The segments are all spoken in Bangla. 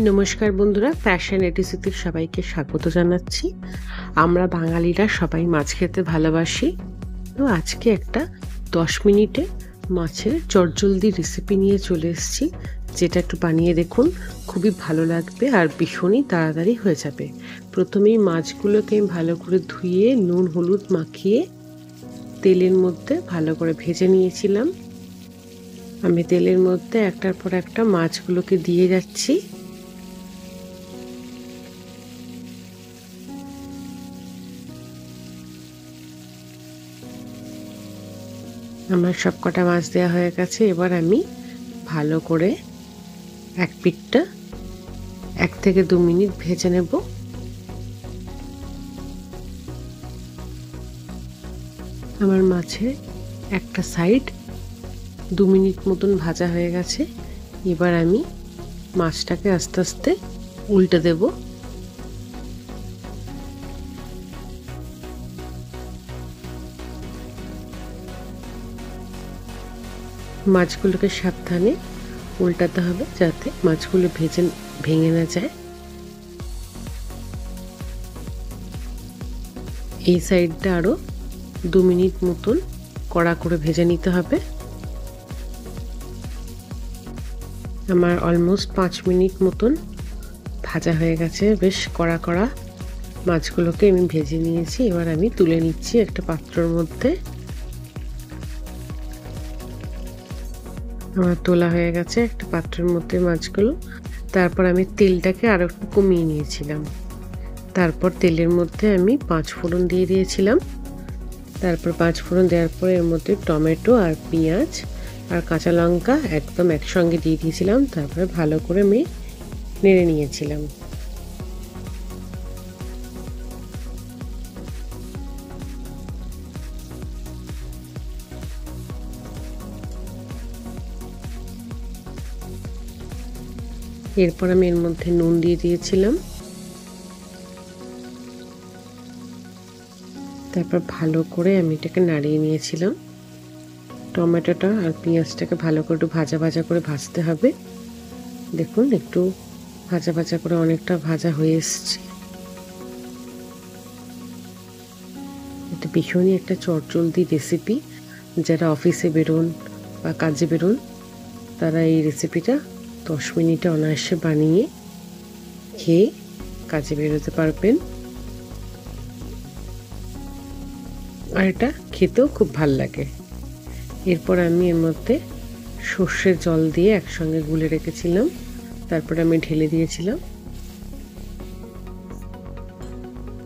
নমস্কার বন্ধুরা, ফ্যাশন এটিসিতে সবাইকে স্বাগত জানাচ্ছি। আমরা বাঙালিরা সবাই মাছ খেতে ভালোবাসি। তো আজকে একটা 10 মিনিটে মাছের চটজলদি রেসিপি নিয়ে চলে এসেছি, যেটা একটু বানিয়ে দেখুন, খুবই ভালো লাগবে আর ভীষণই তাড়াতাড়ি হয়ে যাবে। প্রথমেই মাছগুলোকে আমি ভালো করে ধুয়ে নুন হলুদ মাখিয়ে তেলের মধ্যে ভালো করে ভেজে নিয়েছিলাম। আমি তেলের মধ্যে একটার পর একটা মাছগুলোকে দিয়ে যাচ্ছি। আমার সব কটা মাছ দেওয়া হয়ে গেছে। এবার আমি ভালো করে এক পিঠটা 1 থেকে 2 মিনিট ভেজে নেব। আমার মাছের একটা সাইড 2 মিনিট মতন ভাজা হয়ে গেছে। এবার আমি মাছটাকে আস্তে আস্তে উল্টে দেব। মাছগুলোকে সাবধানে উল্টাতে হবে যাতে মাছগুলো ভেঙে না যায়। এই সাইডটা আরো 2 মিনিট মতন কড়া করে ভেজে নিতে হবে। আমার অলমোস্ট 5 মিনিট মতন ভাজা হয়ে গেছে। বেশ কড়া কড়া মাছগুলোকে আমি ভেজে নিয়েছি। এবার আমি তুলে নিচ্ছি একটা পাত্রের মধ্যে। আমার তোলা হয়ে গেছে একটা পাত্রের মধ্যে মাছগুলো। তারপর আমি তেলটাকে আরো একটু কমিয়ে নিয়েছিলাম। তারপর তেলের মধ্যে আমি 5 ফোড়ন দিয়ে দিয়েছিলাম। তারপর 5 ফোড়ন দেওয়ার পরে এর মধ্যে টমেটো আর পেঁয়াজ আর কাঁচা লঙ্কা একদম একসঙ্গে দিয়ে দিয়েছিলাম। তারপরে ভালো করে আমি নেড়ে নিয়েছিলাম। এরপর আমি এর মধ্যে নুন দিয়ে দিয়েছিলাম। তারপর ভালো করে আমি এটাকে নাড়িয়ে নিয়েছিলাম। টমেটোটা আর পেঁয়াজটাকে ভালো করে একটু ভাজা ভাজা করে ভাজতে হবে। দেখুন একটু ভাজা ভাজা করে অনেকটা ভাজা হয়ে এসছে। এটা ভীষণই একটা চটজলদি রেসিপি। যারা অফিসে বেরোন বা কাজে বেরোন তারা এই রেসিপিটা 10 মিনিটে অনায়াসে বানিয়ে খেয়ে কাজে বেরোতে পারবেন। আর এটা খেতেও খুব ভাল লাগে। এরপর আমি এর মধ্যে সর্ষের জল দিয়ে একসঙ্গে গুলে রেখেছিলাম। তারপর আমি ঢেলে দিয়েছিলাম।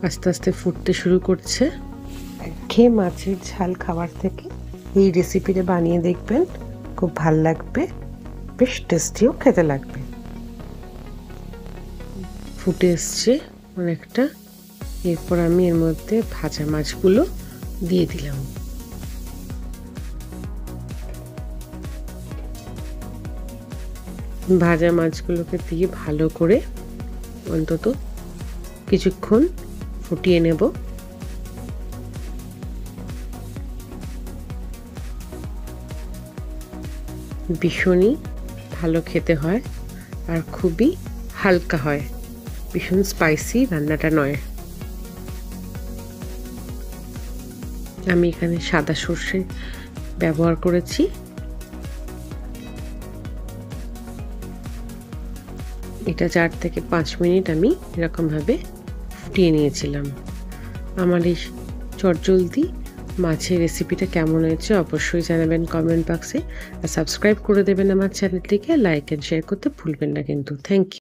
আস্তে আস্তে ফুটতে শুরু করছে। খেয়ে মাছের ঝাল খাবার থেকে এই রেসিপিটা বানিয়ে দেখবেন, খুব ভাল লাগবে, বেশ টেস্টিও খেতে লাগবে। ফুটে এসছে অনেকটা। এরপর আমি এর মধ্যে ভাজা মাছগুলো দিয়ে দিলাম। ভাজা মাছগুলোকে দিয়ে ভালো করে অন্তত কিছুক্ষণ ফুটিয়ে নেব। ভীষণই ভালো খেতে হয় আর খুবই হালকা হয়, ভীষণ স্পাইসি রান্নাটা নয়। আমি এখানে সাদা সর্ষে ব্যবহার করেছি। এটা 4 থেকে 5 মিনিট আমি এরকমভাবে ফুটিয়ে নিয়েছিলাম। আমার এই চটজলদি মাছের রেসিপিটা কেমন হয়েছে অবশ্যই জানাবেন কমেন্ট বক্সে। আর সাবস্ক্রাইব করে দেবেন আমার চ্যানেলটিকে। লাইক অ্যান্ড শেয়ার করতে ভুলবেন না কিন্তু। Thank you.